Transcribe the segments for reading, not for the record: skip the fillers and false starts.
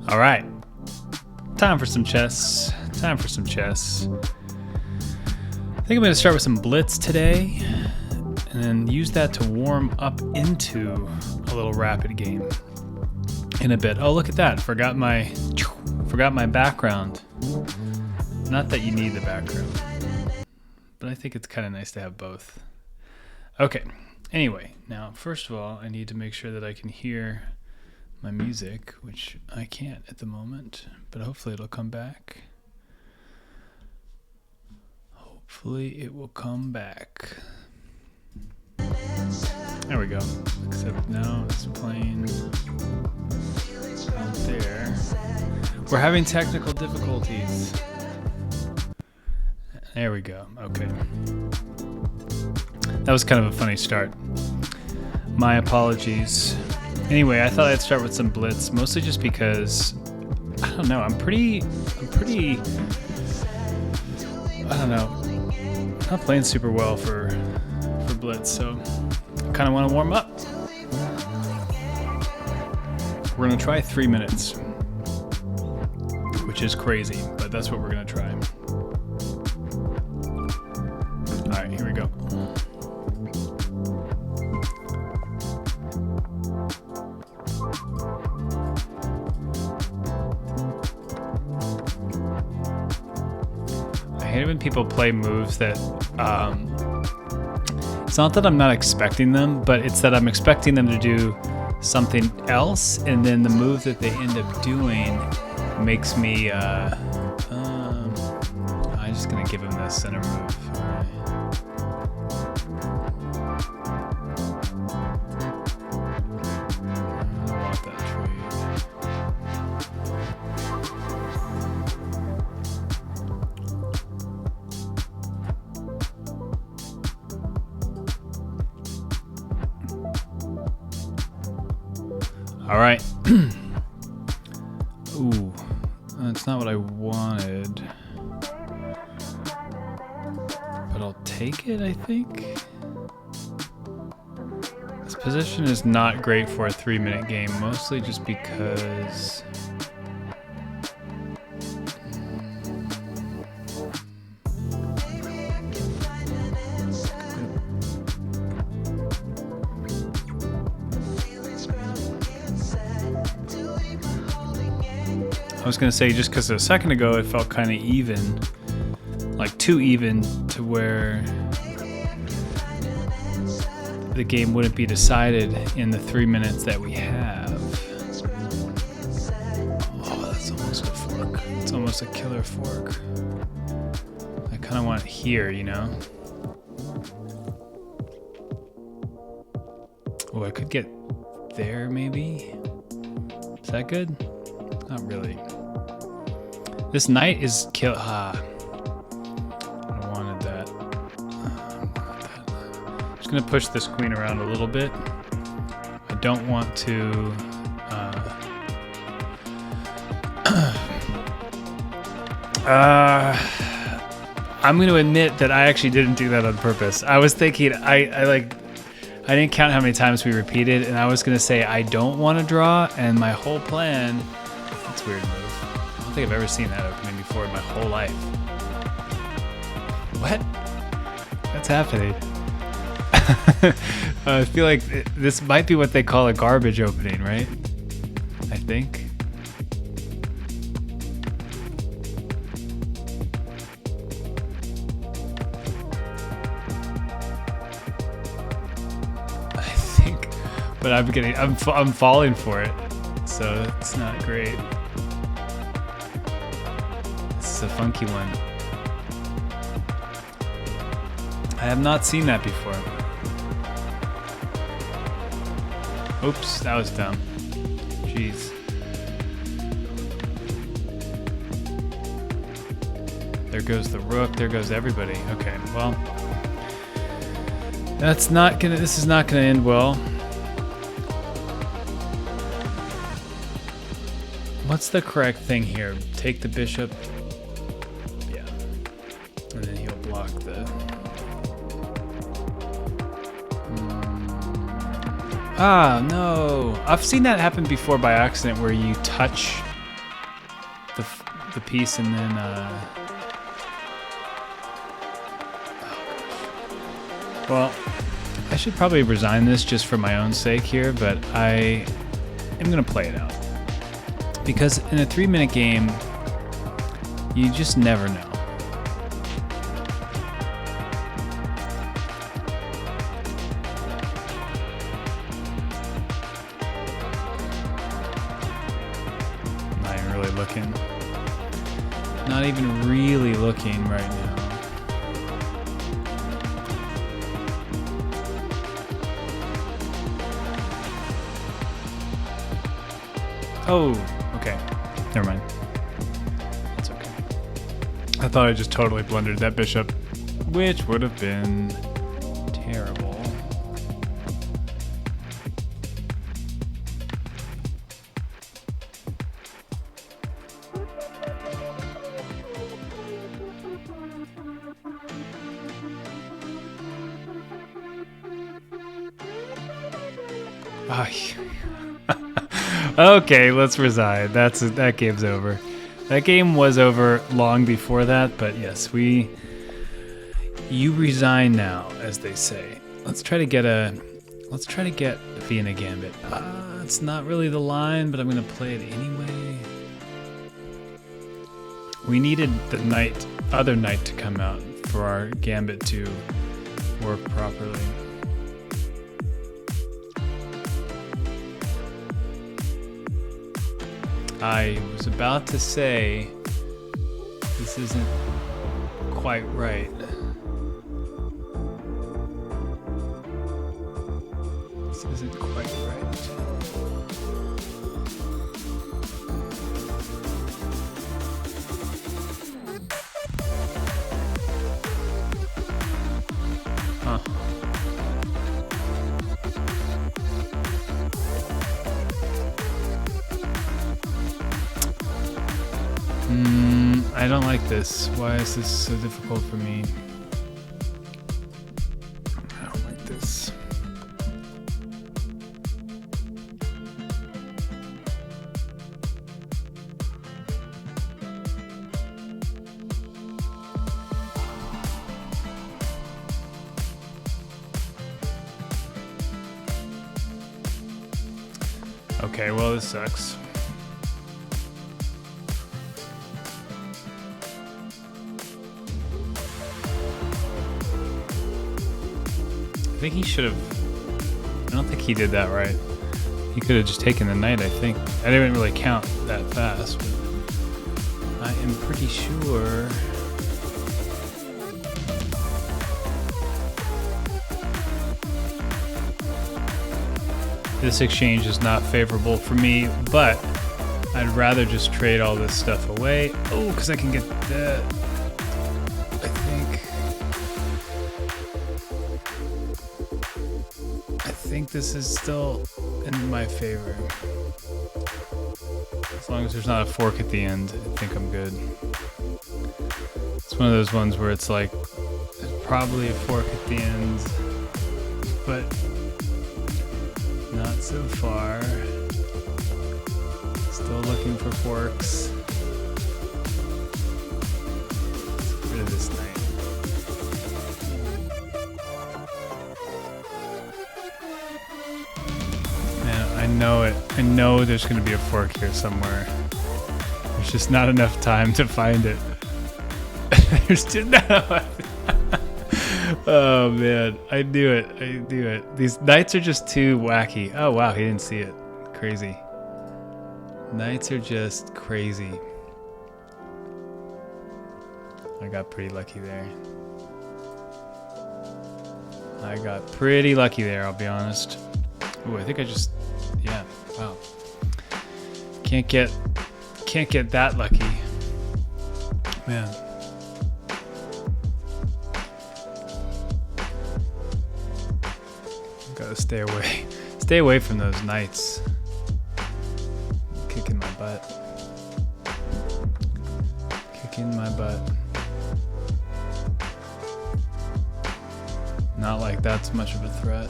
All right, time for some chess. Time for some chess. I think I'm going to start with some blitz today, and then use that to warm up into a little rapid game in a bit. Oh, look at that! Forgot my background. Not that you need the background, but I think it's kind of nice to have both. Okay. Anyway, now first of all, I need to make sure that I can hear my music, which I can't at the moment, but hopefully it'll come back. Hopefully it will come back. There we go. Except now it's playing out there. We're having technical difficulties. There we go. Okay. That was kind of a funny start. My apologies. Anyway, I thought I'd start with some blitz, mostly just because I don't know. I'm pretty. I don't know. Not playing super well for blitz, so I kind of want to warm up. We're gonna try 3 minutes, which is crazy, but that's what we're gonna try. All right, here we go. I hate it when people play moves that it's not that I'm not expecting them, but it's that I'm expecting them to do something else, and then the move that they end up doing makes me I'm just gonna give him the center move. All right. I want that trade. All right. Ooh, that's not what I wanted. But I'll take it, I think. This position is not great for a 3-minute game, mostly just because I was gonna say, just because a second ago it felt kind of even, like too even to where the game wouldn't be decided in the 3 minutes that we have. Oh, that's almost a fork. It's almost a killer fork. I kind of want it here, you know? Oh, I could get there maybe? Is that good? Not really. This knight is kill. I wanted that. Just gonna push this queen around a little bit. I don't want to. I'm gonna admit that I actually didn't do that on purpose. I was thinking I didn't count how many times we repeated, and I was gonna say I don't want to draw, and my whole plan. That's a weird move. I don't think I've ever seen that opening before in my whole life. What? What's happening? I feel like this might be what they call a garbage opening, right? I think. But I'm falling for it, so it's not great. This is a funky one. I have not seen that before. Oops, that was dumb. Jeez. There goes the rook, there goes everybody. Okay, well. This is not gonna end well. What's the correct thing here? Take the bishop. Yeah. And then he'll block the... Ah, no. I've seen that happen before by accident where you touch the piece and then well, I should probably resign this just for my own sake here, but I am gonna play it out because in a 3-minute game, you just never know. Not even really looking right now. Oh, okay. Never mind. That's okay. I thought I just totally blundered that bishop, which would have been terrible. Okay, let's resign. That game's over. That game was over long before that, but yes, you resign now, as they say. Let's try to get Vienna Gambit. It's not really the line, but I'm gonna play it anyway. We needed the other knight to come out for our gambit to work properly. I was about to say this isn't quite right. This isn't quite right. Huh. I don't like this. Why is this so difficult for me? I don't like this. Okay, well, this sucks. I think he should have. I don't think he did that right. He could have just taken the knight, I think. I didn't really count that fast, but I am pretty sure. This exchange is not favorable for me, but I'd rather just trade all this stuff away. Oh, because I can get that. I think this is still in my favor. As long as there's not a fork at the end, I think I'm good. It's one of those ones where it's like, there's probably a fork at the end, but not so far. Still looking for forks. Let's get rid of this knight. I know it. I know there's going to be a fork here somewhere. There's just not enough time to find it. There's just no. Oh man, I knew it. I knew it. These knights are just too wacky. Oh wow, he didn't see it. Crazy. Knights are just crazy. I got pretty lucky there. I got pretty lucky there, I'll be honest. Ooh, I think I just, yeah, wow. Can't get that lucky. Man. Gotta stay away. Stay away from those knights. Kicking my butt. Kicking my butt. Not like that's much of a threat.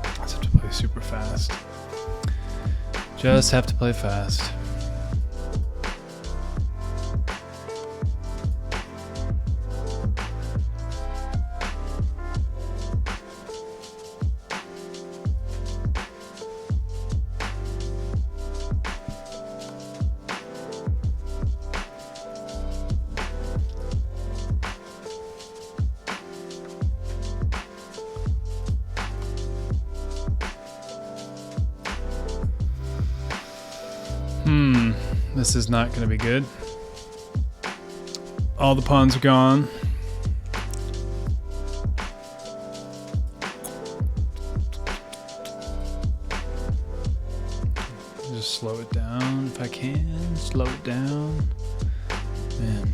I just have to play super fast. Just have to play fast. This is not going to be good. All the pawns are gone. Just slow it down if I can. Slow it down. Man.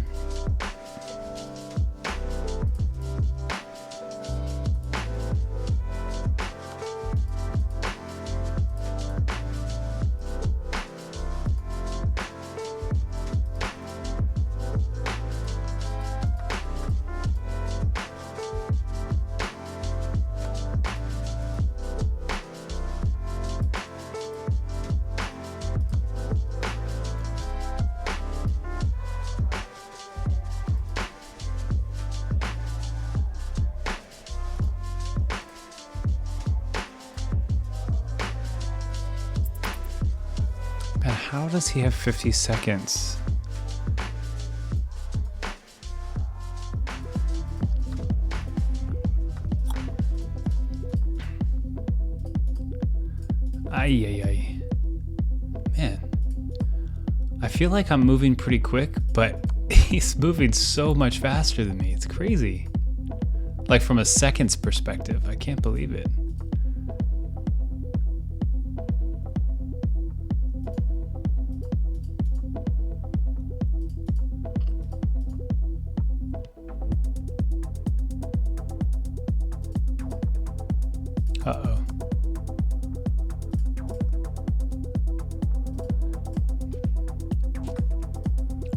Man, how does he have 50 seconds? Ay. Man, I feel like I'm moving pretty quick, but he's moving so much faster than me. It's crazy. Like from a seconds perspective, I can't believe it. Uh-oh.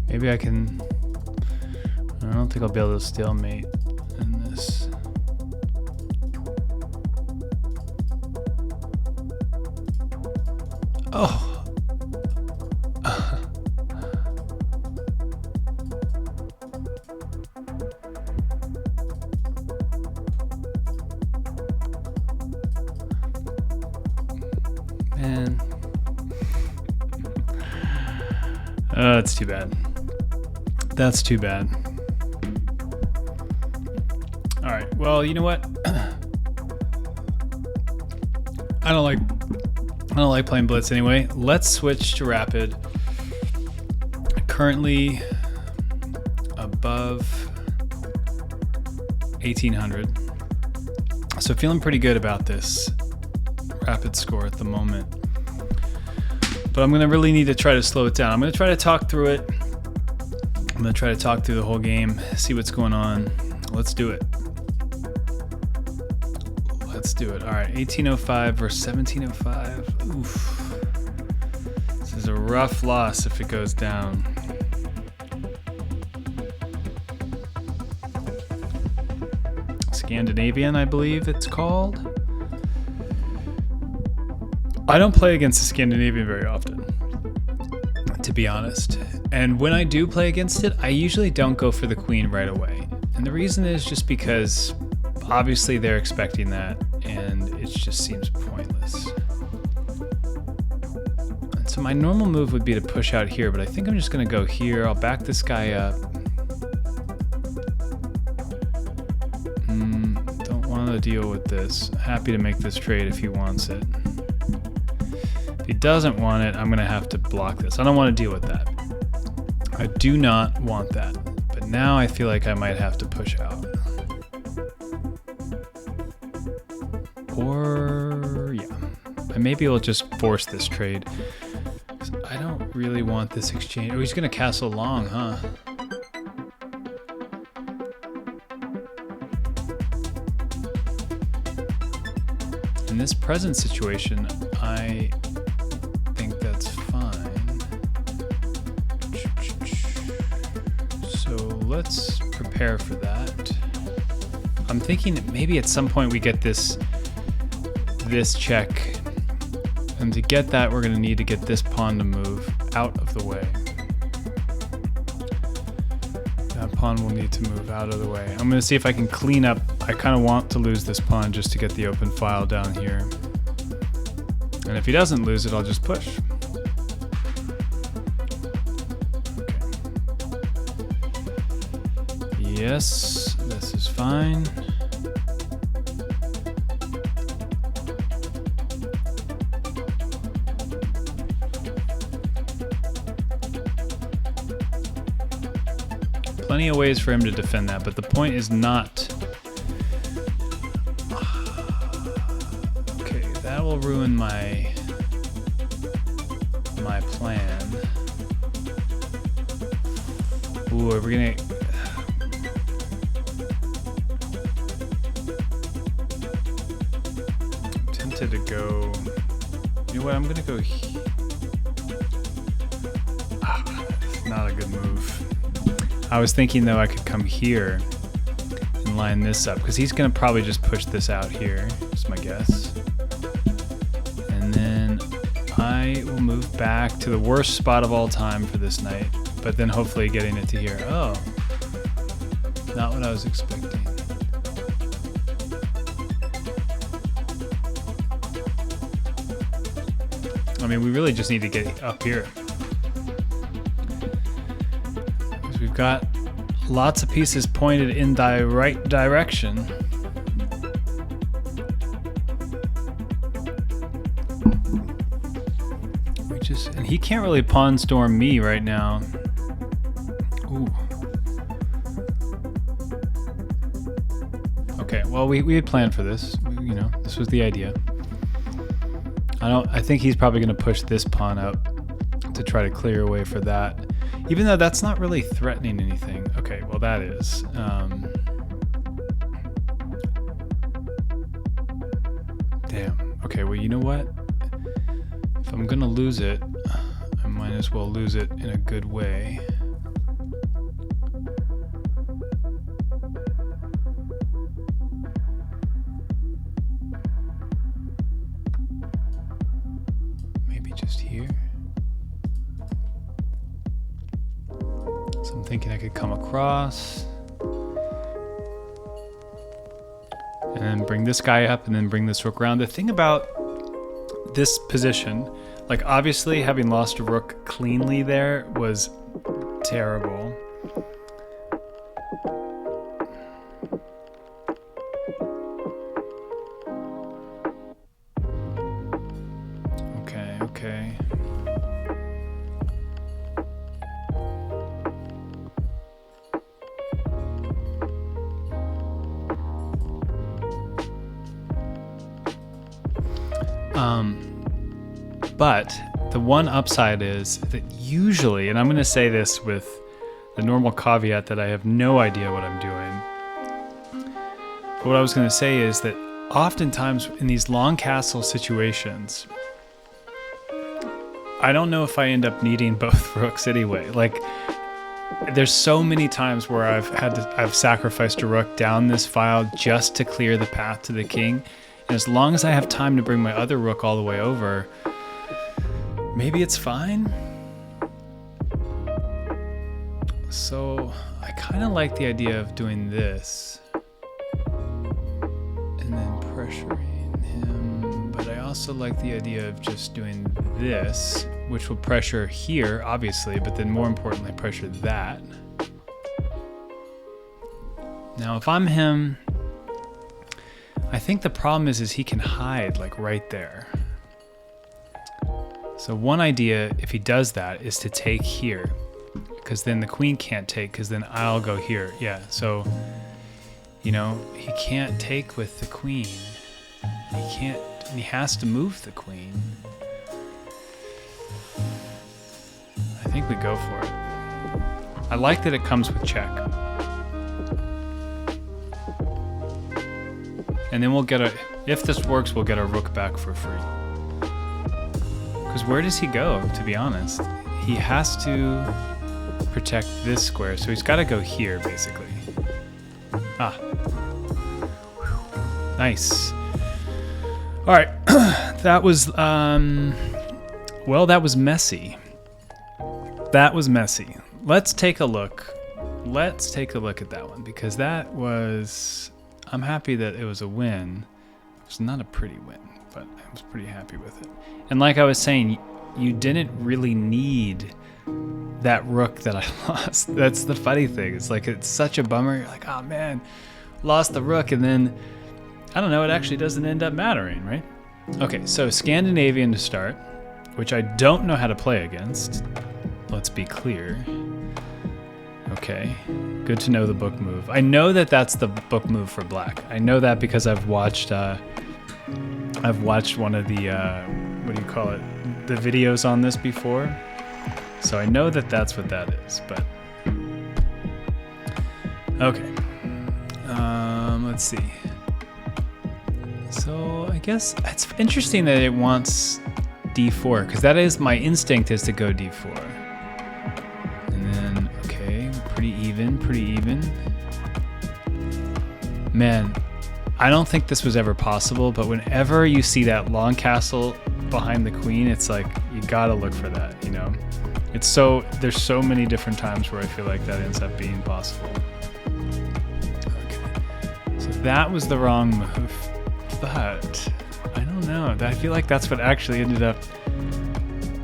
Maybe I can... I don't think I'll be able to stalemate in this. Oh! Man. Oh, that's too bad. That's too bad. All right. Well, you know what? I don't like playing Blitz anyway. Let's switch to Rapid. Currently above 1800. So feeling pretty good about this Rapid score at the moment. But I'm going to really need to try to slow it down. I'm going to try to talk through it. I'm going to try to talk through the whole game, see what's going on. Let's do it. Let's do it. All right, 1805 versus 1705. Oof. This is a rough loss if it goes down. Scandinavian, I believe it's called. I don't play against the Scandinavian very often, to be honest. And when I do play against it, I usually don't go for the queen right away. And the reason is just because obviously they're expecting that and it just seems pointless. And so my normal move would be to push out here, but I think I'm just gonna go here. I'll back this guy up. Don't want to deal with this. Happy to make this trade if he wants it. If he doesn't want it, I'm gonna have to block this. I don't want to deal with that. I do not want that. But now I feel like I might have to push out. Or, yeah. I maybe will just force this trade. I don't really want this exchange. Oh, he's gonna castle long, huh? In this present situation, I think that's fine. So let's prepare for that. I'm thinking that maybe at some point we get this check And to get that, we're going to need to get this pawn to move out of the way. That pawn will need to move out of the way. I'm going to see if I can clean up. I kind of want to lose this pawn just to get the open file down here. And if he doesn't lose it, I'll just push. Okay. Yes, this is fine. Plenty of ways for him to defend that, but the point is not... Okay, that will ruin my plan. Ooh, are we gonna... I'm tempted to go... You know what, I'm gonna go... That's not a good move. I was thinking though I could come here and line this up because he's gonna probably just push this out here, is my guess. And then I will move back to the worst spot of all time for this knight, but then hopefully getting it to here. Oh, not what I was expecting. I mean, we really just need to get up here. We've got lots of pieces pointed in the right direction. And he can't really pawn storm me right now. Ooh. Okay, well we had planned for this. You know, this was the idea. I think he's probably going to push this pawn up to try to clear away for that. Even though that's not really threatening anything. Okay, well that is. Damn. Okay, well you know what? If I'm gonna lose it, I might as well lose it in a good way. Maybe just here. So I'm thinking I could come across and then bring this guy up and then bring this rook around. The thing about this position, like obviously having lost a rook cleanly there was terrible. Okay. But the one upside is that usually, and I'm going to say this with the normal caveat that I have no idea what I'm doing. But what I was going to say is that oftentimes in these long castle situations, I don't know if I end up needing both rooks anyway. Like, there's so many times where I've sacrificed a rook down this file just to clear the path to the king. And as long as I have time to bring my other rook all the way over, maybe it's fine. So I kind of like the idea of doing this and then pressuring him, but I also like the idea of just doing this, which will pressure here, obviously, but then more importantly, pressure that. Now, if I'm him, I think the problem is he can hide like right there. So one idea, if he does that, is to take here, because then the queen can't take, because then I'll go here. Yeah, so, you know, he can't take with the queen. He can't, he has to move the queen. I think we go for it. I like that it comes with check. And then we'll get if this works, we'll get our rook back for free. Because where does he go, to be honest? He has to protect this square, so he's got to go here, basically. Ah. Nice. All right, That was, well, that was messy. That was messy. Let's take a look. Let's take a look at that one, because that was, I'm happy that it was a win. It was not a pretty win, but I was pretty happy with it. And like I was saying, you didn't really need that rook that I lost. That's the funny thing. It's like, it's such a bummer. You're like, oh man, lost the rook. And then, I don't know, it actually doesn't end up mattering, right? Okay, so Scandinavian to start, which I don't know how to play against. Let's be clear. Okay, good to know the book move. I know that that's the book move for black. I know that because I've watched one of the, what do you call it? The videos on this before. So I know that that's what that is, but. Okay, let's see. So I guess it's interesting that it wants d4, because that is, my instinct is to go d4. And then, okay, pretty even. Man, I don't think this was ever possible, but whenever you see that long castle behind the queen, it's like, you gotta look for that, you know? It's so, there's so many different times where I feel like that ends up being possible. Okay, so that was the wrong move, but I don't know. I feel like that's what actually ended up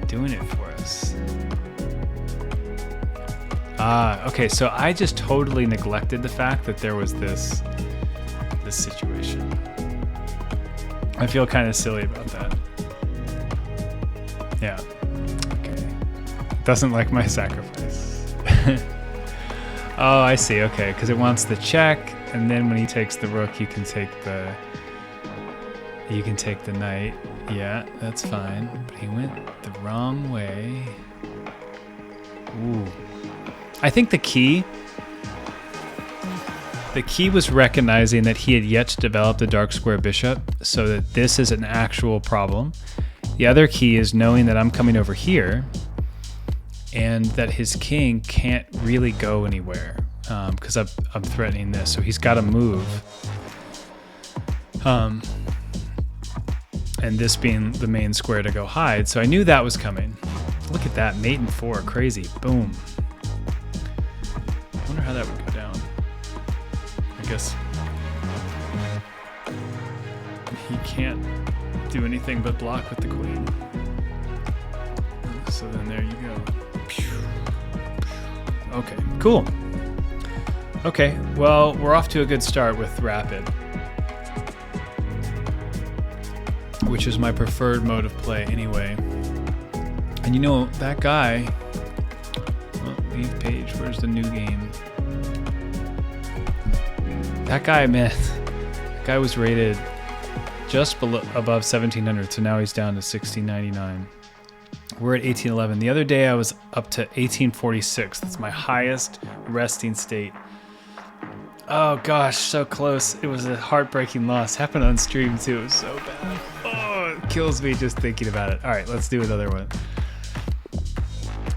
doing it for us. Okay, so I just totally neglected the fact that there was this situation. I feel kind of silly about that. Yeah. Okay. Doesn't like my sacrifice. Oh, I see. Okay, because it wants the check, and then when he takes the rook, you can take the knight. Yeah, that's fine. But he went the wrong way. Ooh. I think the key was recognizing that he had yet to develop the dark square bishop, so that this is an actual problem. The other key is knowing that I'm coming over here and that his king can't really go anywhere because I'm threatening this, so he's got to move. And this being the main square to go hide, so I knew that was coming. Look at that, mate and 4, crazy, boom. I wonder how that would go down. I guess he can't do anything but block with the queen. So then there you go. Okay, cool. Okay, well, we're off to a good start with rapid, which is my preferred mode of play anyway. And you know, that guy, well, leave page, where's the new game? That guy, man, that guy was rated just above 1700, so now he's down to 1699. We're at 1811. The other day I was up to 1846. That's my highest resting state. Oh gosh, so close. It was a heartbreaking loss. Happened on stream too. It was so bad. Oh, it kills me just thinking about it. All right, let's do another one.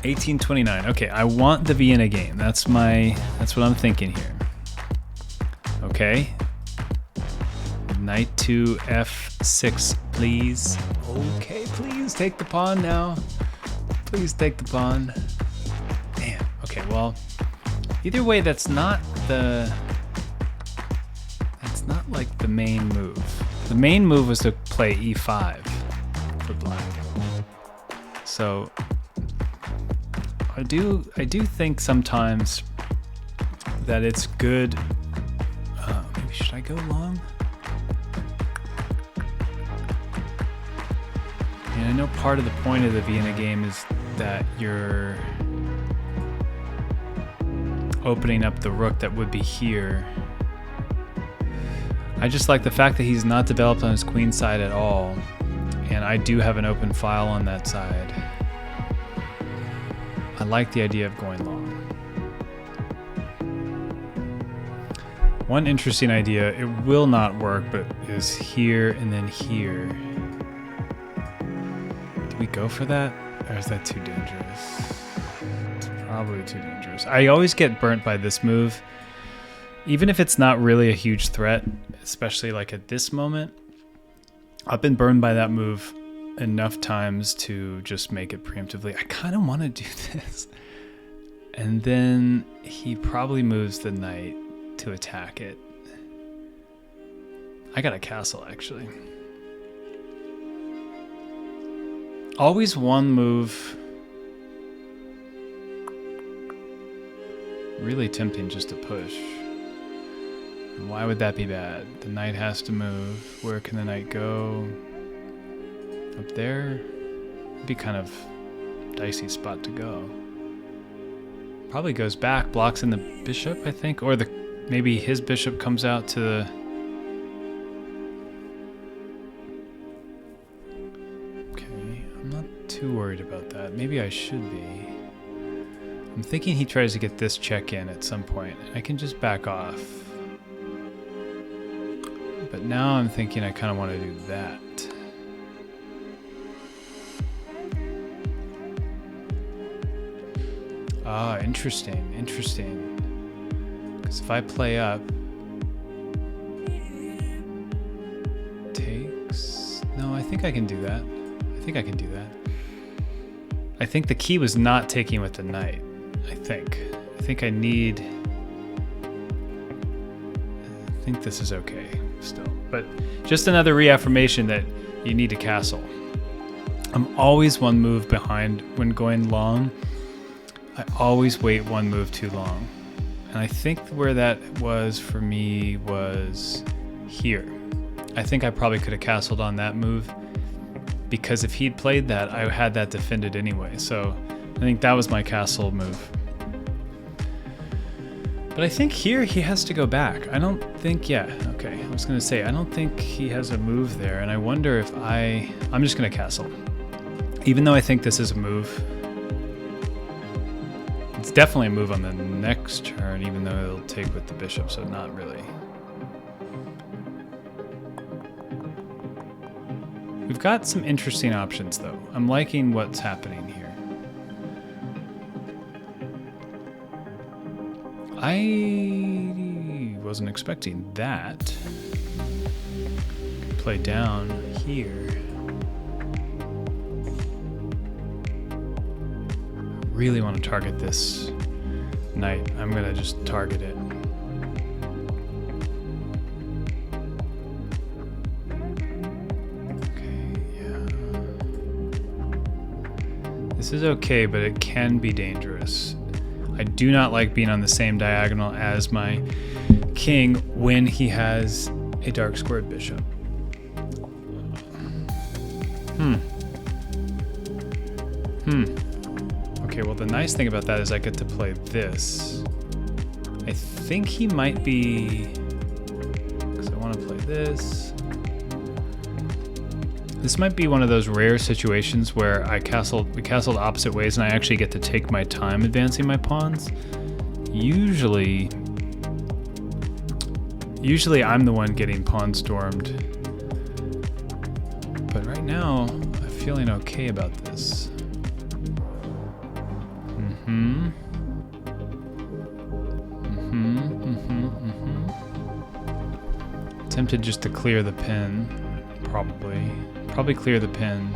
1829. Okay, I want the Vienna game. That's what I'm thinking here. Okay. Knight to f6, please. Okay, please take the pawn now. Please take the pawn. Damn. Okay, well, either way, that's not like the main move. The main move was to play e5 for black. So I do think sometimes that it's good. Maybe should I go long? And I know part of the point of the Vienna game is that you're opening up the rook that would be here. I just like the fact that he's not developed on his queen side at all, and I do have an open file on that side. I like the idea of going long. One interesting idea, it will not work, but is here and then here. Do we go for that? Or is that too dangerous? It's probably too dangerous. I always get burnt by this move. Even if it's not really a huge threat, especially like at this moment, I've been burned by that move enough times to just make it preemptively. I kind of want to do this. And then he probably moves the knight to attack it. I got a castle, actually. Always one move. Really tempting just to push. And why would that be bad? The knight has to move. Where can the knight go? Up there? It'd be kind of dicey spot to go. Probably goes back, blocks in the bishop, I think, or maybe his bishop comes out to the... Okay, I'm not too worried about that. Maybe I should be. I'm thinking he tries to get this check in at some point. I can just back off. But now I'm thinking I kind of want to do that. Ah, interesting, interesting. Because if I play up, takes... No, I think I can do that. I think I can do that. I think the key was not taking with the knight. I think I need... I think this is okay still. But just another reaffirmation that you need a castle. I'm always one move behind when going long. I always wait one move too long. And I think where that was for me was here. I think I probably could have castled on that move because if he'd played that, I had that defended anyway. So I think that was my castle move. But I think here he has to go back. I don't think, yeah, okay. I was gonna say, I don't think he has a move there. And I wonder if I'm just gonna castle. Even though I think this is a move. It's definitely a move on the next turn, even though it'll take with the bishop, so not really. We've got some interesting options, though. I'm liking what's happening here. I wasn't expecting that. Play down here. Really want to target this knight. I'm gonna just target it. Okay, yeah. This is okay, but it can be dangerous. I do not like being on the same diagonal as my king when he has a dark squared bishop. Okay, well the nice thing about that is I get to play this. I think he might be, because I want to play this. This might be one of those rare situations where we castled opposite ways and I actually get to take my time advancing my pawns. Usually I'm the one getting pawn stormed. But right now, I'm feeling okay about this. Tempted just to clear the pin, probably clear the pin.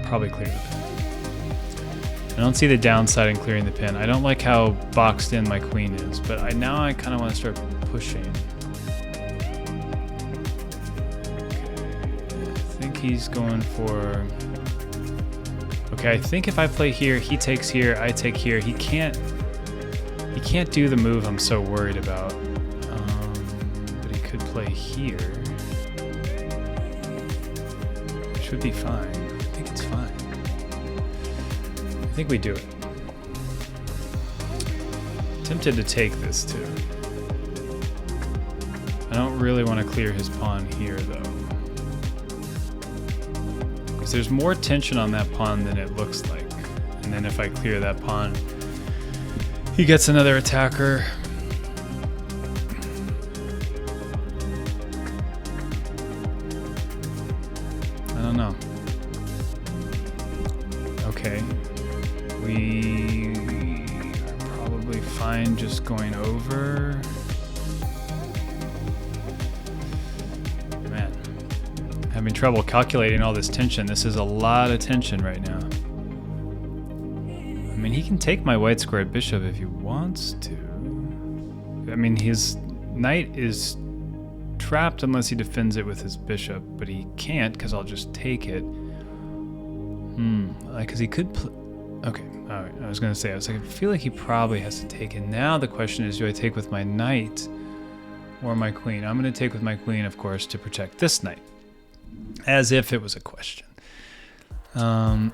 Probably clear the pin. I don't see the downside in clearing the pin. I don't like how boxed in my queen is, but now I kind of want to start pushing. Okay. I think he's going for... Okay, I think if I play here, he takes here, I take here. He can't do the move I'm so worried about. But he could play here. Should be fine. I think it's fine. I think we do it. Tempted to take this too. I don't really want to clear his pawn here though. Because there's more tension on that pawn than it looks like. And then if I clear that pawn, he gets another attacker. I don't know. Okay. We are probably fine just going over. having trouble calculating all this tension. This is a lot of tension right now. I mean, he can take my white squared bishop if he wants to. I mean, his knight is trapped unless he defends it with his bishop, but he can't because I'll just take it. Because he could okay, all right, I was gonna say, I feel like he probably has to take it. Now the question is, do I take with my knight or my queen? I'm gonna take with my queen, of course, to protect this knight. As if it was a question. And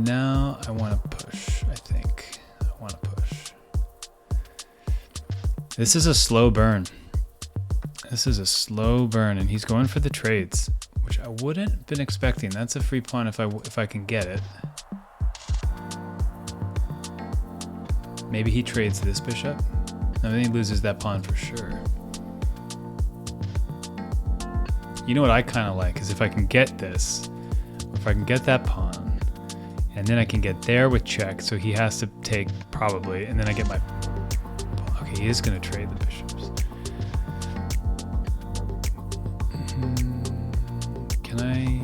now I want to push, I think. I want to push. This is a slow burn. This is a slow burn, and he's going for the trades, which I wouldn't have been expecting. That's a free pawn if I can get it. Maybe he trades this bishop. No, then he loses that pawn for sure. You know what I kind of like is if I can get this, if I can get that pawn, and then I can get there with check, so he has to take probably, and then I get my... Okay, he is going to trade the bishops. Can I...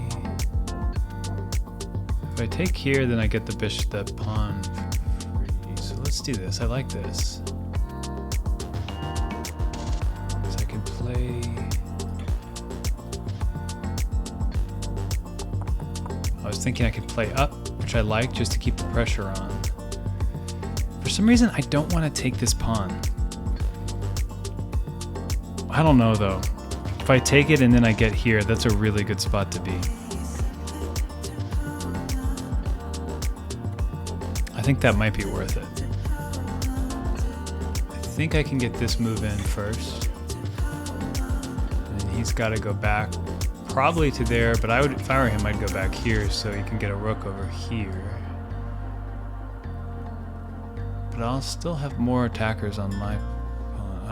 If I take here, then I get the bishop, the pawn free. So let's do this. I like this. So I can play... I was thinking I could play up, which I like just to keep the pressure on. For some reason, I don't want to take this pawn. I don't know though. If I take it and then I get here, that's a really good spot to be. I think that might be worth it. I think I can get this move in first. And then he's got to go back. Probably to there, but I would, if I were him, I'd go back here so he can get a rook over here. But I'll still have more attackers on my...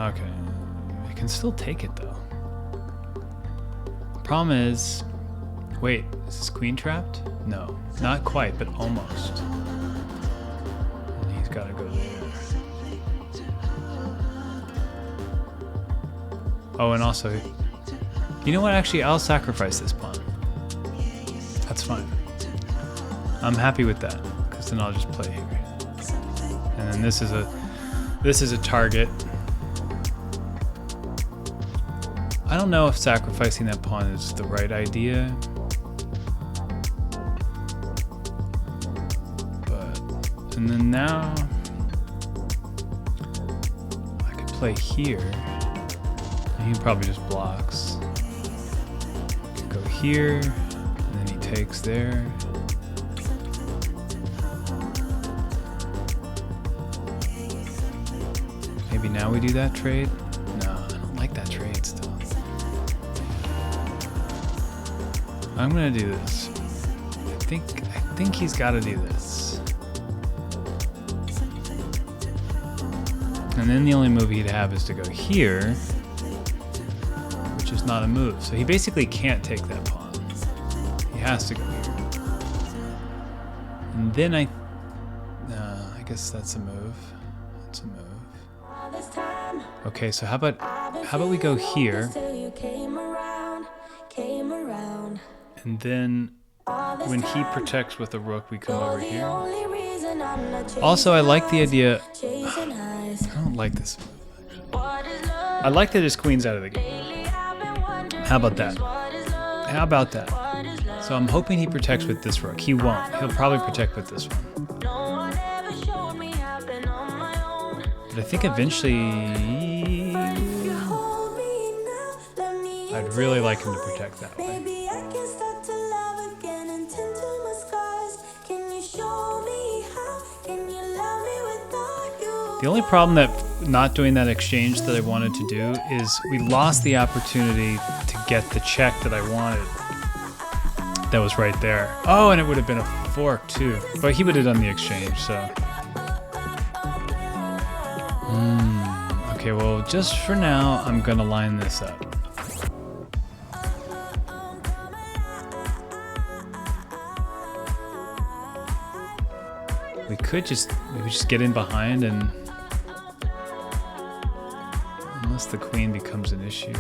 okay. I can still take it though. The problem is... Wait, is this queen trapped? No, not quite, but almost. And he's got to go there. Oh, and also... You know what, actually, I'll sacrifice this pawn. That's fine. I'm happy with that, because then I'll just play here. And then this is a target. I don't know if sacrificing that pawn is the right idea. But, and then now, I could play here. And he probably just blocks. Go here, and then he takes there. Maybe now we do that trade? No, I don't like that trade still. I'm gonna do this. I think he's gotta do this. And then the only move he'd have is to go here. Is not a move, so he basically can't take that pawn. He has to go here, and then I guess that's a move. That's a move. Okay, so how about we go here, and then when he protects with the rook, we come over here. Also, I like the idea. I don't like this move. I like that his queen's out of the game. How about that? How about that? So I'm hoping he protects with this rook. He won't. He'll probably protect with this one. But I think eventually... I'd really like him to protect that way. The only problem that not doing that exchange that I wanted to do is we lost the opportunity to get the check that I wanted. That was right there. Oh, and it would have been a fork too. But he would have done the exchange, so. Okay, well, just for now, I'm gonna line this up. We could just get in behind and... Unless the queen becomes an issue.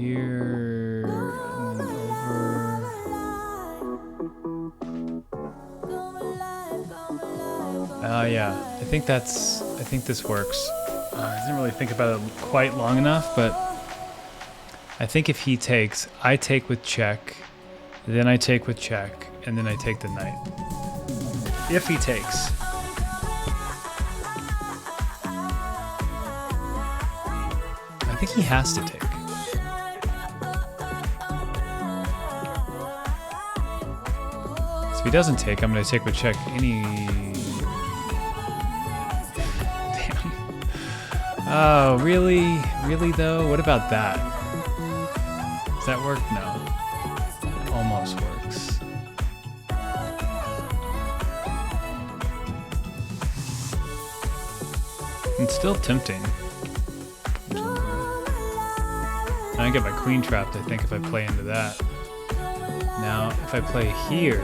here, and then over. Yeah, I think this works. I didn't really think about it quite long enough, but I think if he takes, I take with check, then I take with check, and then I take the knight. If he takes. I think he has to take. So if he doesn't take, I'm going to take with check any... Damn. Oh, really? Really, though? What about that? Does that work? No. It almost works. It's still tempting. I get my queen trapped, I think, if I play into that. Now, if I play here...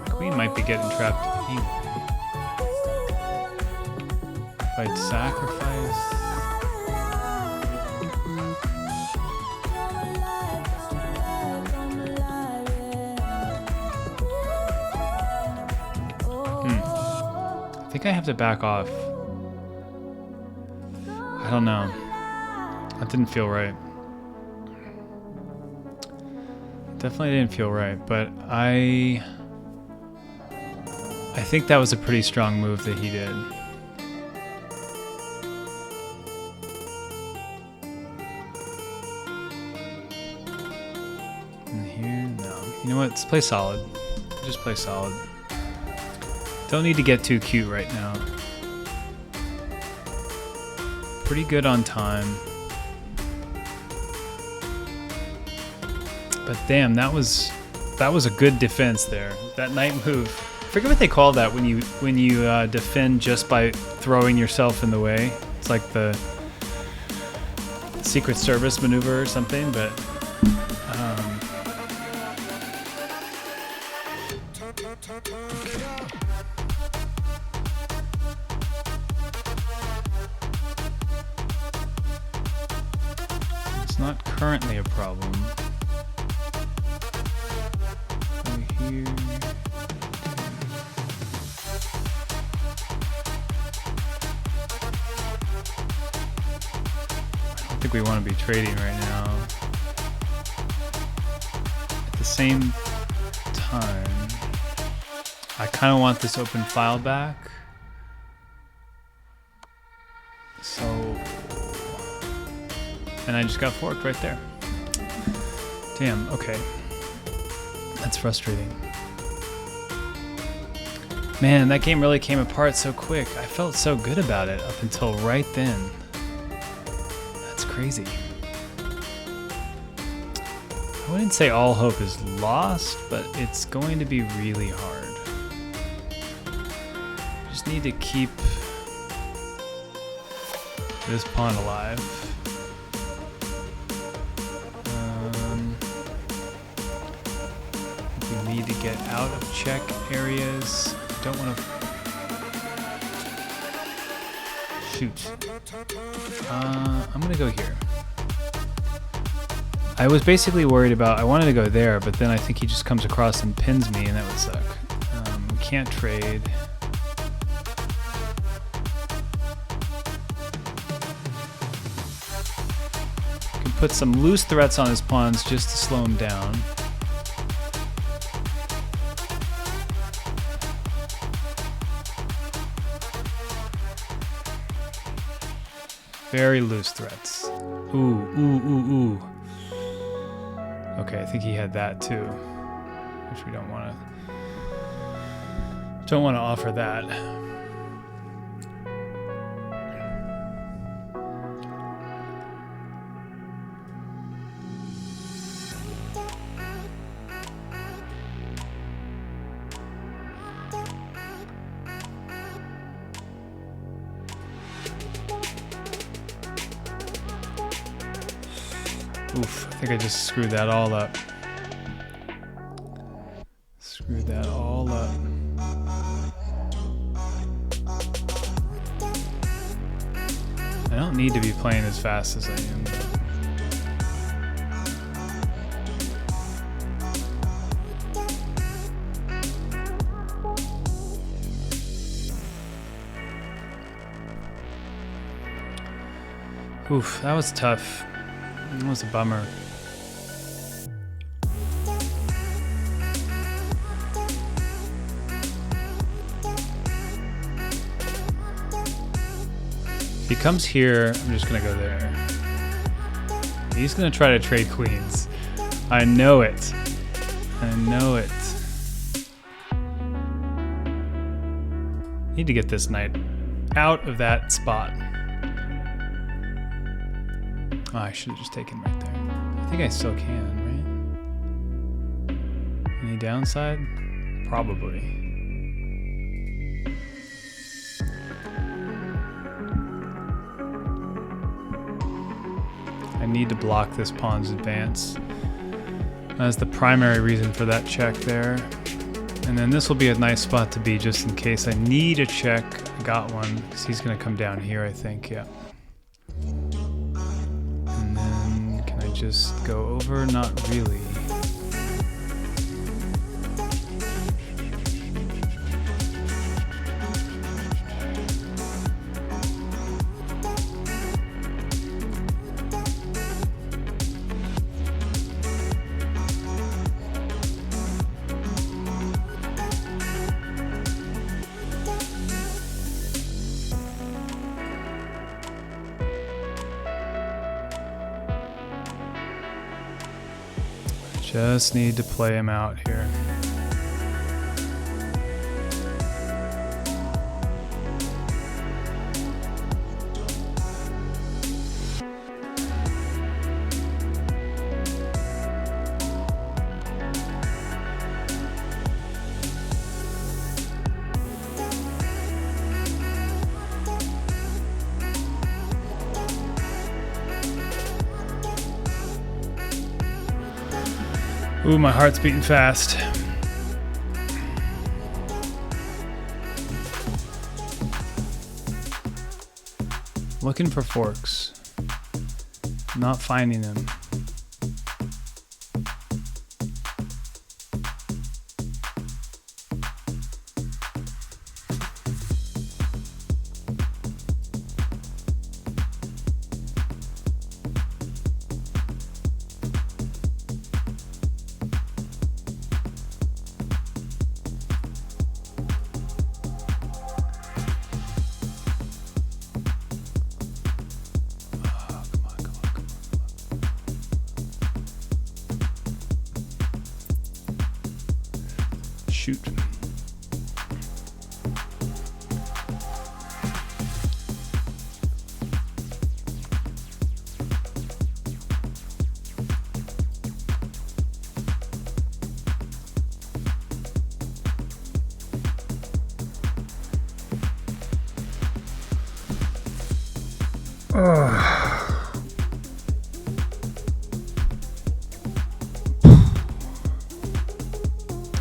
Queen might be getting trapped anyway. If I'd sacrifice... I think I have to back off. I don't know. That didn't feel right. Definitely didn't feel right, but I think that was a pretty strong move that he did. And here, no. You know what? Let's play solid. Just play solid. Don't need to get too cute right now. Pretty good on time. But damn, that was a good defense there. That knight move. I forget what they call that when you defend just by throwing yourself in the way. It's like the Secret Service maneuver or something, but it's not currently a problem. Here. I don't think we want to be trading right now. At the same time, I kind of want this open file back. So, and I just got forked right there. Damn, okay. That's frustrating. Man, that game really came apart so quick. I felt so good about it up until right then. That's crazy. I wouldn't say all hope is lost, but it's going to be really hard. Just need to keep this pawn alive. We need to get out of check areas. Don't want to shoot. I'm gonna go here. I was basically worried about, I wanted to go there, but then I think he just comes across and pins me, and that would suck. We can't trade. Can put some loose threats on his pawns just to slow him down. Very loose threats. Ooh, ooh, ooh, ooh. Okay, I think he had that too, which we don't want to offer that. Oof, I think I just screwed that all up. Screwed that all up. I don't need to be playing as fast as I am. Oof, that was tough. That was a bummer. If he comes here, I'm just gonna go there. He's gonna try to trade queens. I know it. I know it. Need to get this knight out of that spot. Oh, I should have just taken right there. I think I still can, right? Any downside? Probably. I need to block this pawn's advance. That's the primary reason for that check there. And then this will be a nice spot to be just in case I need a check. I got one, because he's going to come down here, I think, yeah. Just go over? Not really. Just need to play him out here. Ooh, my heart's beating fast. Looking for forks. Not finding them. Shoot.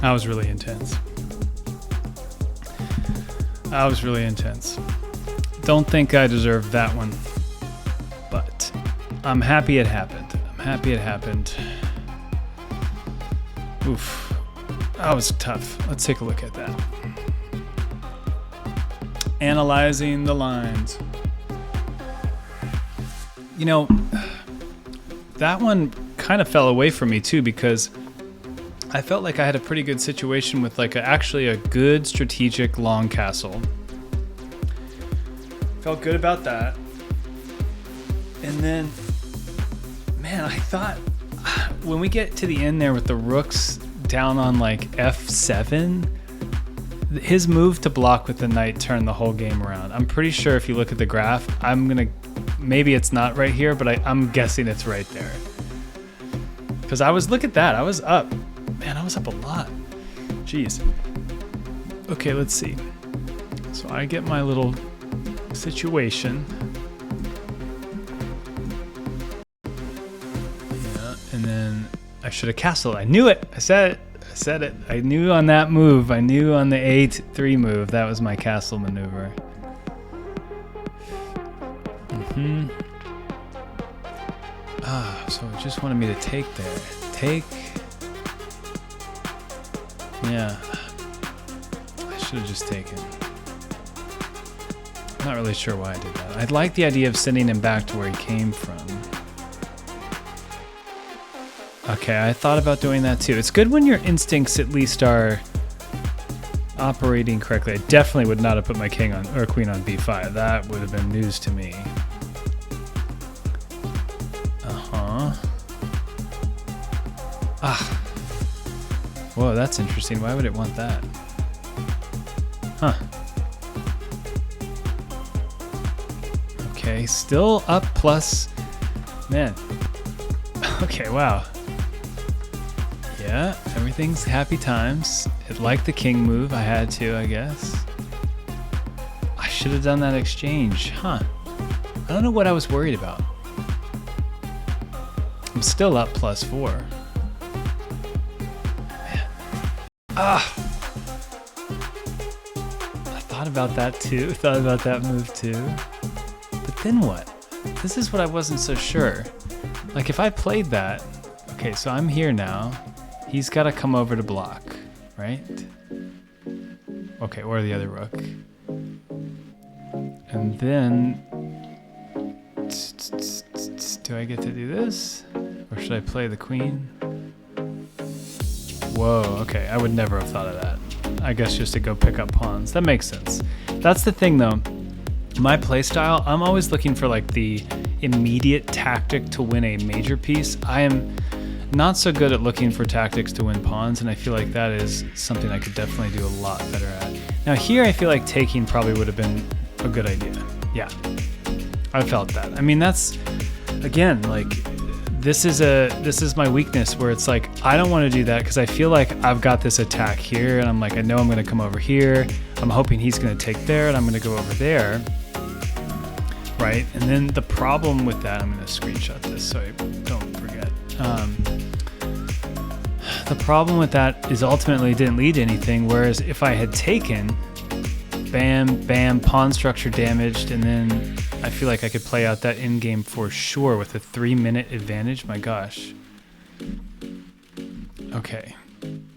That was really intense. That was really intense. Don't think I deserved that one, but I'm happy it happened. I'm happy it happened. Oof, that was tough. Let's take a look at that. Analyzing the lines. You know, that one kind of fell away from me too, because I felt like I had a pretty good situation with like actually a good strategic long castle. Felt good about that. And then, man, I thought when we get to the end there with the rooks down on like F7, his move to block with the knight turned the whole game around. I'm pretty sure if you look at the graph, maybe it's not right here, but I'm guessing it's right there. Because look at that, I was up. Man, I was up a lot. Jeez. Okay, let's see. So I get my little situation. Yeah, and then I should have castled. I knew it. I said it. I knew on that move. I knew on the A3 move. That was my castle maneuver. So it just wanted me to take there. Take. Yeah. I should have just taken. I'm not really sure why I did that. I'd like the idea of sending him back to where he came from. Okay, I thought about doing that too. It's good when your instincts at least are operating correctly. I definitely would not have put my king on or queen on b5. That would have been news to me. Whoa, that's interesting. Why would it want that? Huh. Okay, still up plus. Man. Okay, wow. Yeah, everything's happy times. It liked the king move. I had to, I guess. I should have done that exchange. Huh. I don't know what I was worried about. I'm still up +4. I thought about that too. Thought about that move too. But then what? This is what I wasn't so sure. Like if I played that, okay, so I'm here now. He's got to come over to block, right? Okay, or the other rook. And then, do I get to do this? Or should I play the queen? Whoa, okay, I would never have thought of that. I guess just to go pick up pawns. That makes sense. That's the thing though. My playstyle, I'm always looking for like the immediate tactic to win a major piece. I am not so good at looking for tactics to win pawns, and I feel like that is something I could definitely do a lot better at. Now here I feel like taking probably would have been a good idea. Yeah, I felt that. I mean, that's, again, like, this is my weakness where it's like, I don't want to do that because I feel like I've got this attack here and I'm like, I know I'm going to come over here. I'm hoping he's going to take there and I'm going to go over there. Right? And then the problem with that, I'm going to screenshot this so I don't forget. The problem with that is ultimately it didn't lead to anything, whereas if I had taken, bam, bam, pawn structure damaged, and then I feel like I could play out that endgame for sure with a 3-minute advantage. My gosh. Okay.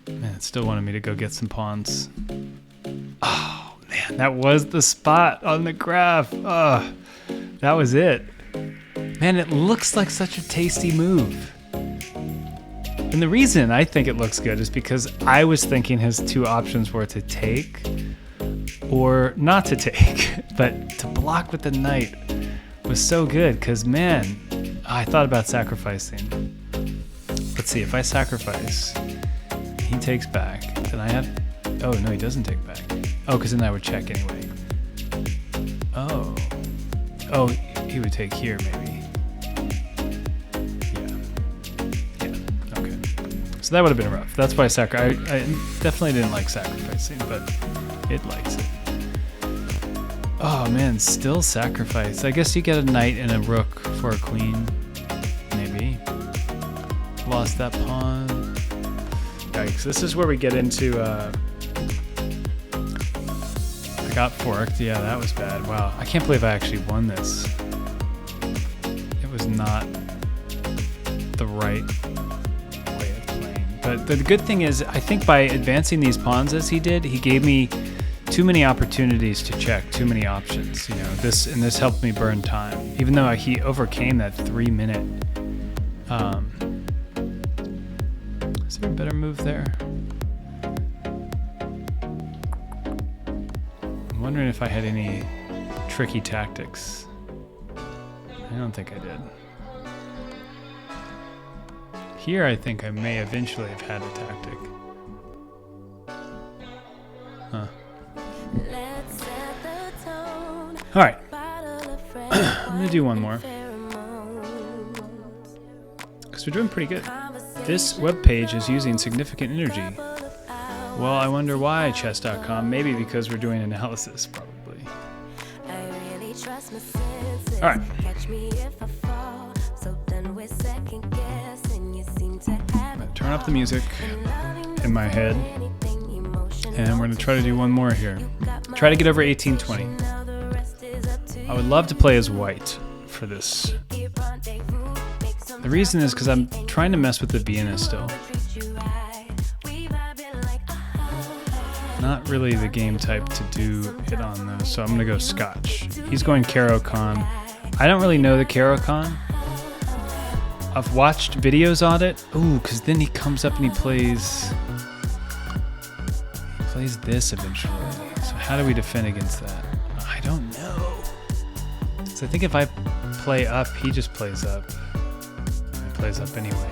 Man, it still wanted me to go get some pawns. Oh, man, that was the spot on the graph. Oh, that was it. Man, it looks like such a tasty move. And the reason I think it looks good is because I was thinking his two options were to take or not to take, but to block with the knight was so good because, man, I thought about sacrificing. Let's see, if I sacrifice, he takes back, then I have, oh, no, he doesn't take back. Oh, because then I would check anyway. Oh, he would take here maybe. So that would have been rough. That's why I definitely didn't like sacrificing, but it likes it. Oh man, still sacrifice. I guess you get a knight and a rook for a queen. Maybe. Lost that pawn. Yikes. This is where we get into, I got forked. Yeah, that was bad. Wow. I can't believe I actually won this. It was not the right way of playing. But the good thing is, I think by advancing these pawns as he did, he gave me too many opportunities to check, too many options. You know, this helped me burn time, even though he overcame that 3-minute. Is there a better move there? I'm wondering if I had any tricky tactics. I don't think I did. Here, I think I may eventually have had a tactic. Huh. All right. I'm gonna do one more because we're doing pretty good. This web page is using significant energy. Well, I wonder why, chess.com. Maybe because we're doing analysis, probably. All right. I'm gonna turn up the music in my head, and we're gonna try to do one more here. Try to get over 1820. I would love to play as white. for this. The reason is because I'm trying to mess with the Vienna still. Not really the game type to do it on though, so I'm gonna go Scotch. He's going Caro-Kann. I don't really know the Caro-Kann. I've watched videos on it. Ooh, because then he comes up and he plays this eventually. So how do we defend against that? I don't know. So I think if I play up, he just plays up. He plays up anyway.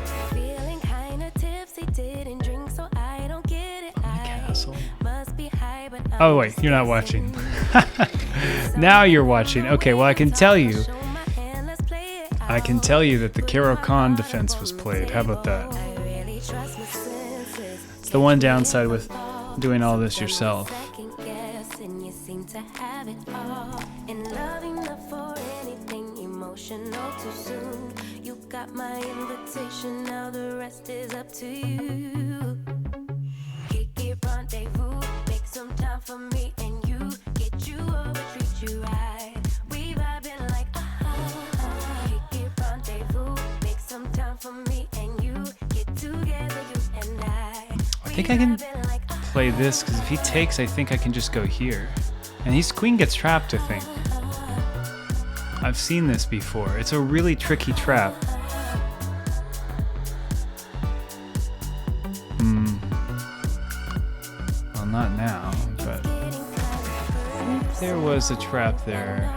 Castle. Oh wait, you're not watching. Now you're watching. Okay, well I can tell you that the Caro-Kann defense was played. How about that? It's the one downside with doing all this yourself. You got my invitation, now the rest is up to you. Kick it, rendezvous, make some time for me and you. Get you over, treat you right. We vibing like kick it, rendezvous, make some time for me and you. Get together, you and I think I can play this, because if he takes, I think I can just go here. And his queen gets trapped, I think. I've seen this before. It's a really tricky trap. Well, not now, but I think there was a trap there.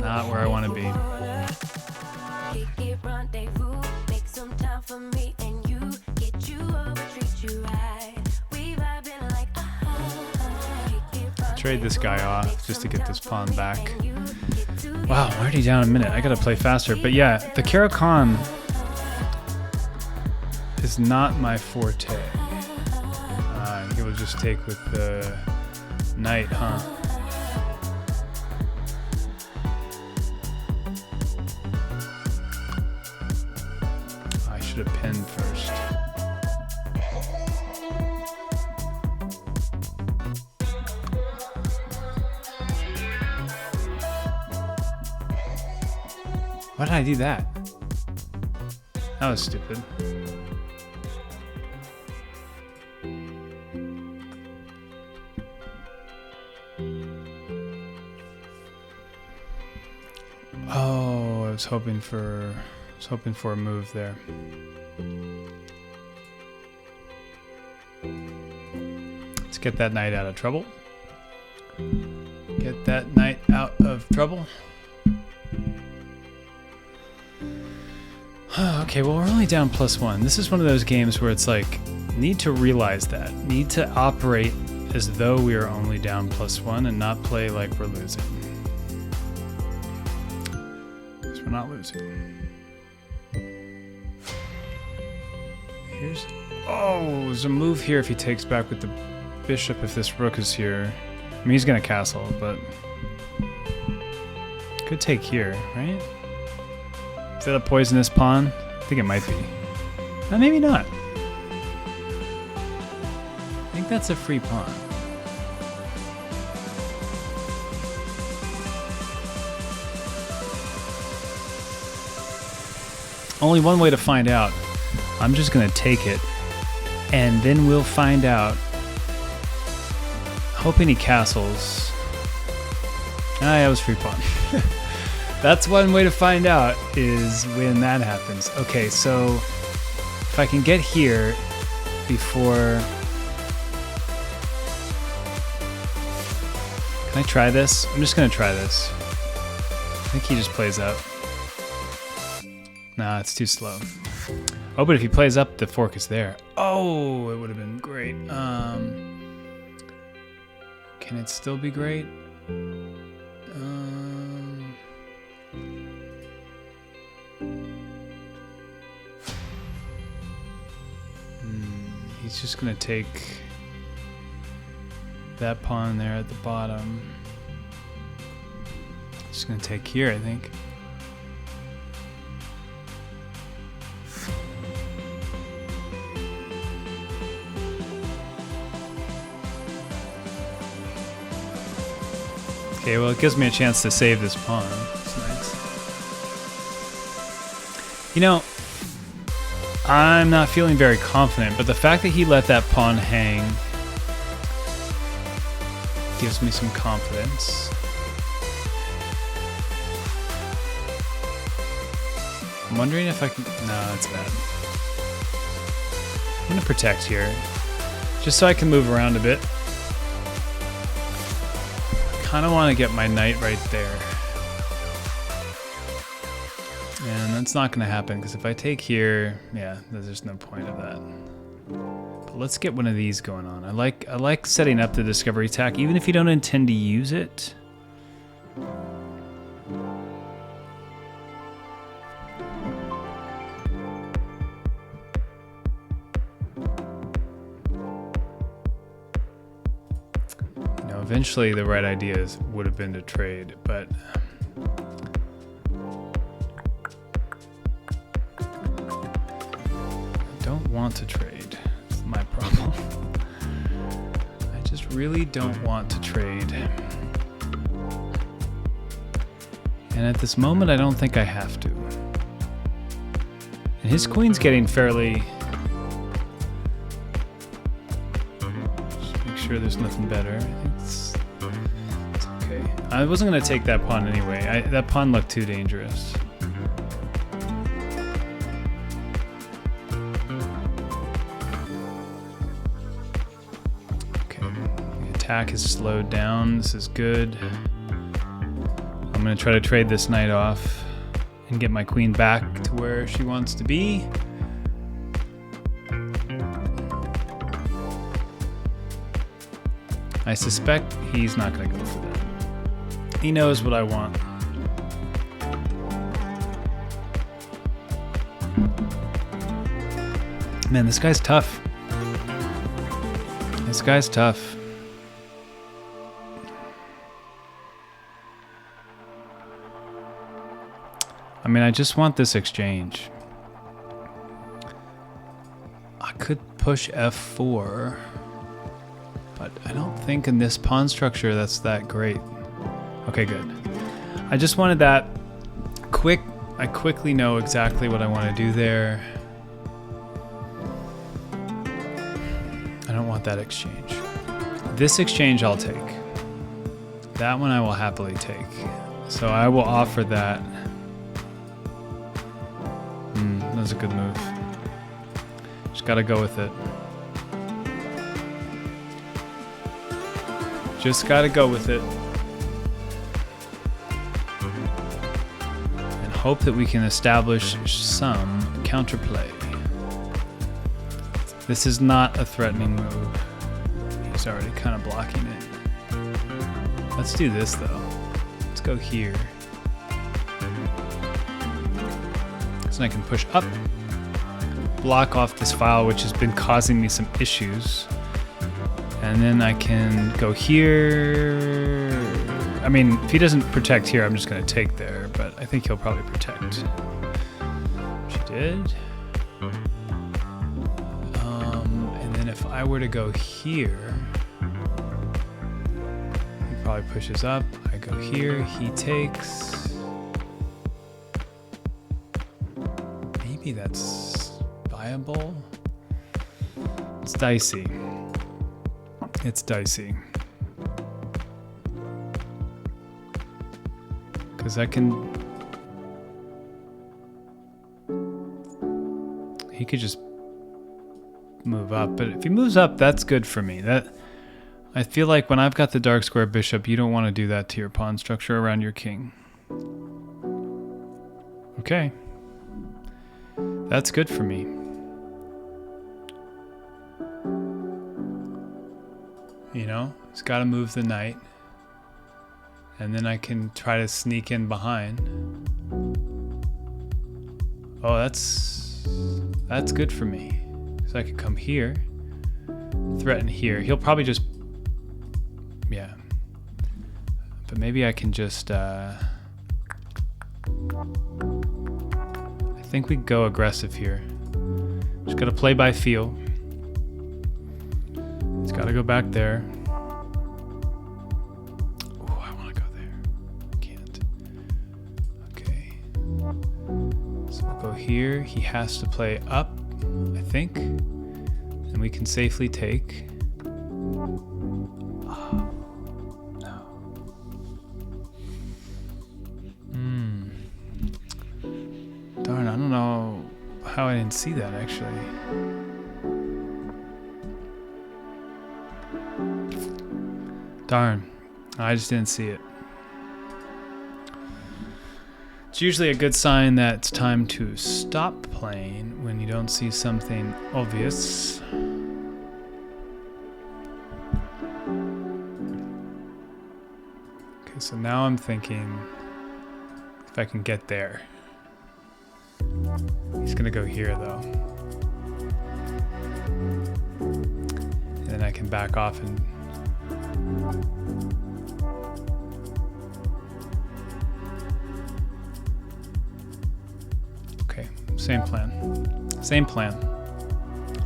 Not where I want to be. Trade this guy off just to get this pawn back. Wow, I'm already down a minute. I gotta play faster. But yeah, the Caro-Kann is not my forte. He will just take with the knight, huh? I should have pinned first. Why did I do that? That was stupid. Oh, I was hoping for a move there. Let's get that knight out of trouble. Get that knight out of trouble. Okay, well, we're only down +1. This is one of those games where it's like, need to realize that. Need to operate as though we are only down +1 and not play like we're losing. Because we're not losing. Oh, there's a move here if he takes back with the bishop if this rook is here. I mean, he's going to castle, but could take here, right? Is that a poisonous pawn? I think it might be. Maybe not. I think that's a free pawn. Only one way to find out. I'm just gonna take it, and then we'll find out. Hoping he castles. Ah, yeah, it was free pawn. That's one way to find out, is when that happens. Okay, so if I can get here before... Can I try this? I'm just gonna try this. I think he just plays up. Nah, it's too slow. Oh, but if he plays up, the fork is there. Oh, it would have been great. Can it still be great? He's just gonna take that pawn there at the bottom. Just gonna take here, I think. Okay, well, it gives me a chance to save this pawn. That's nice. You know, I'm not feeling very confident, but the fact that he let that pawn hang gives me some confidence. I'm wondering if I can... No, that's bad. I'm going to protect here, just so I can move around a bit. I kind of want to get my knight right there. And that's not going to happen, because if I take here, yeah, there's no point of that. But let's get one of these going on. I like setting up the discovery attack, even if you don't intend to use it. Eventually, the right idea would have been to trade, but I don't want to trade. That's my problem. I just really don't want to trade. And at this moment, I don't think I have to. And his queen's getting fairly... Just make sure there's nothing better. I think it's okay. I wasn't going to take that pawn anyway. That pawn looked too dangerous. Okay, the attack is slowed down. This is good. I'm going to try to trade this knight off and get my queen back to where she wants to be. I suspect he's not going to go for that. He knows what I want. Man, this guy's tough. This guy's tough. I mean, I just want this exchange. I could push f4. But I don't think in this pawn structure that's that great. Okay, good. I just wanted that quick. I quickly know exactly what I want to do there. I don't want that exchange. This exchange I'll take. That one I will happily take. So I will offer that. That was a good move. Just gotta go with it. Just gotta go with it. And hope that we can establish some counterplay. This is not a threatening move. He's already kind of blocking it. Let's do this though. Let's go here. So I can push up, block off this file which has been causing me some issues. And then I can go here. I mean, if he doesn't protect here, I'm just going to take there, but I think he'll probably protect. She did. And then if I were to go here, he probably pushes up. I go here, he takes. Maybe that's viable. It's dicey. It's dicey. Because I can... He could just move up, but if he moves up, that's good for me. I feel like when I've got the dark square bishop, you don't want to do that to your pawn structure around your king. Okay. That's good for me. You know, he's got to move the knight. And then I can try to sneak in behind. Oh, that's good for me. So I could come here, threaten here. He'll probably just, yeah. But maybe I can just, I think we go aggressive here. Just got to play by feel. It's got to go back there. Oh, I want to go there. So we'll go here. He has to play up, I think. And we can safely take. Oh, no. Darn, I don't know how I didn't see that actually. Darn, I just didn't see it. It's usually a good sign that it's time to stop playing when you don't see something obvious. Okay, so now I'm thinking if I can get there. He's gonna go here though. And then I can back off and okay, same plan. Same plan.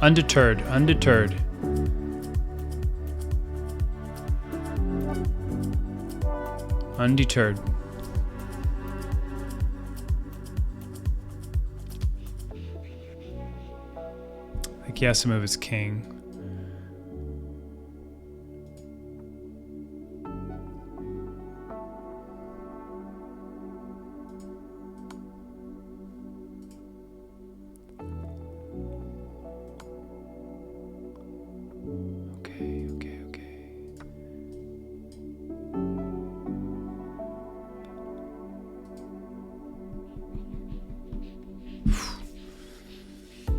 Undeterred, undeterred. Undeterred. I think he has to move his king.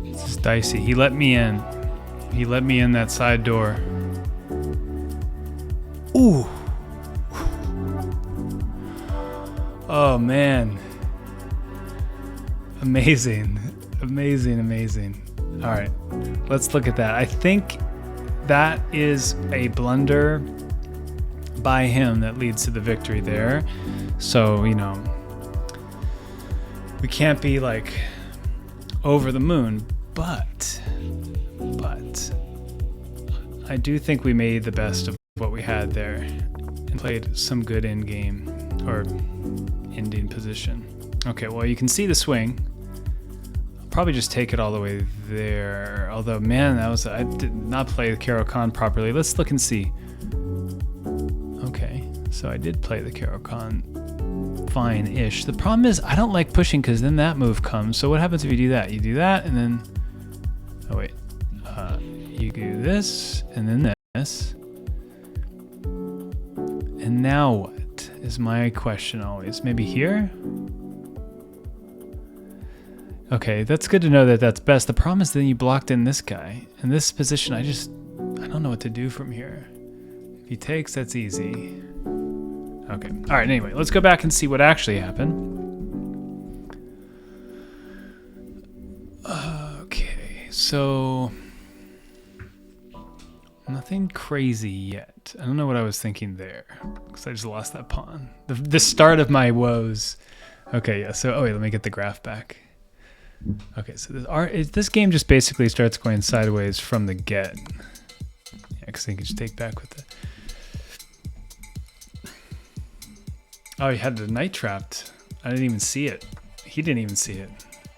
It's dicey. He let me in. He let me in that side door. Ooh. Oh man. Amazing. Amazing, amazing. All right. Let's look at that. I think that is a blunder by him that leads to the victory there. So, you know, we can't be like over the moon, but I do think we made the best of what we had there and played some good in-game or ending position. Okay, well, you can see the swing. I'll probably just take it all the way there. Although, man, I did not play the Caro-Kann properly. Let's look and see. Okay, so I did play the Caro-Kann fine-ish. The problem is I don't like pushing because then that move comes. So what happens if you do that? You do that and then, oh wait, you do this and then this. And now what is my question always? Maybe here? Okay, that's good to know that that's best. The problem is then you blocked in this guy. In this position, I don't know what to do from here. If he takes, that's easy. Okay, all right, anyway, let's go back and see what actually happened. Okay, so nothing crazy yet. I don't know what I was thinking there because I just lost that pawn. The start of my woes. Okay, yeah, so, oh wait, let me get the graph back. Okay, so this game just basically starts going sideways from the get. Yeah, because I can just take back with it. Oh, he had the knight trapped. I didn't even see it. He didn't even see it.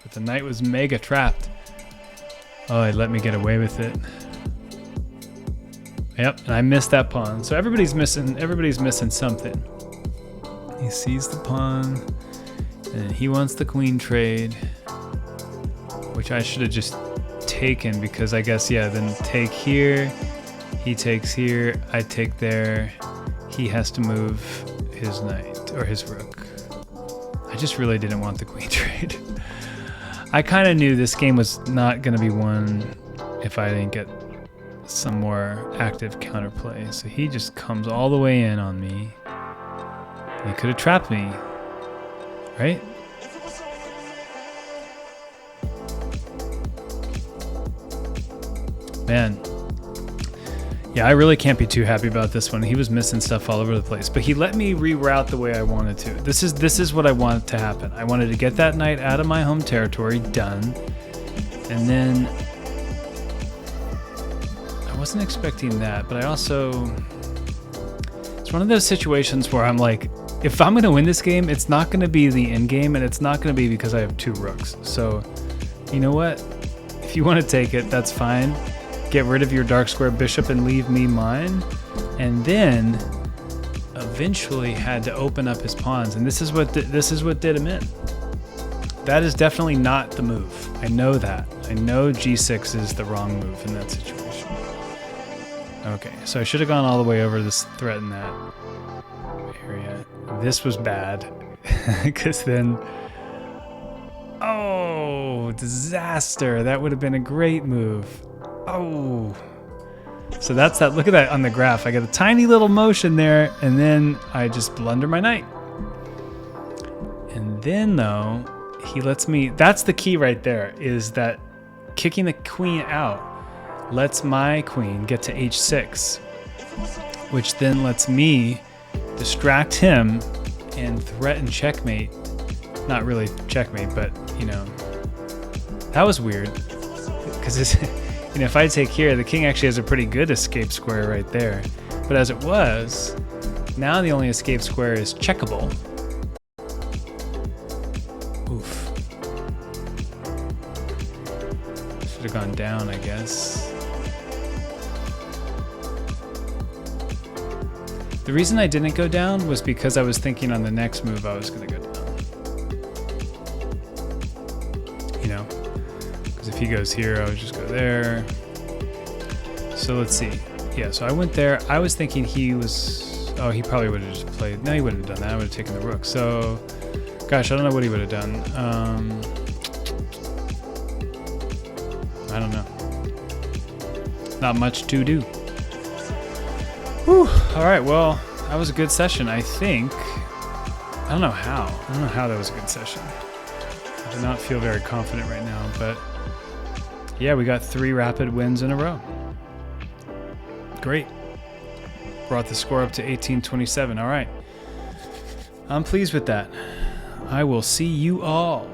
But the knight was mega trapped. Oh, he let me get away with it. Yep, and I missed that pawn. So everybody's missing something. He sees the pawn, and he wants the queen trade, which I should have just taken because I guess, yeah, then take here, he takes here, I take there, he has to move his knight or his rook. I just really didn't want the queen trade. I kind of knew this game was not going to be won if I didn't get some more active counterplay. So he just comes all the way in on me. He could have trapped me, right? Man. Yeah, I really can't be too happy about this one. He was missing stuff all over the place, but he let me reroute the way I wanted to. This is what I wanted to happen. I wanted to get that knight out of my home territory, done. And then I wasn't expecting that, but I also, it's one of those situations where I'm like, if I'm going to win this game, it's not going to be the end game, and it's not going to be because I have 2 rooks. So, you know what? If you want to take it, that's fine. Get rid of your dark square bishop and leave me mine. And then eventually had to open up his pawns, and this is what did him in. That is definitely not the move. I know that. I know G6 is the wrong move in that situation. Okay, so I should have gone all the way over this threat in that area. This was bad, because then, oh, disaster. That would have been a great move. Oh. So that's that. Look at that on the graph. I got a tiny little motion there, and then I just blunder my knight. And then, though, he lets me... That's the key right there, is that kicking the queen out lets my queen get to h6, which then lets me distract him and threaten checkmate. Not really checkmate, but, you know, that was weird. Because it's... You know, if I take here, the king actually has a pretty good escape square right there. But as it was, now the only escape square is checkable. Oof. Should have gone down, I guess. The reason I didn't go down was because I was thinking on the next move I was going to go down. You know? If he goes here, I would just go there. So let's see. Yeah, so I went there. I was thinking he was... Oh, he probably would have just played... No, he wouldn't have done that. I would have taken the rook. So, gosh, I don't know what he would have done. I don't know. Not much to do. Whew. All right, well, that was a good session, I think. I don't know how. I don't know how that was a good session. I do not feel very confident right now, but... Yeah, we got 3 rapid wins in a row. Great. Brought the score up to 1827. All right. I'm pleased with that. I will see you all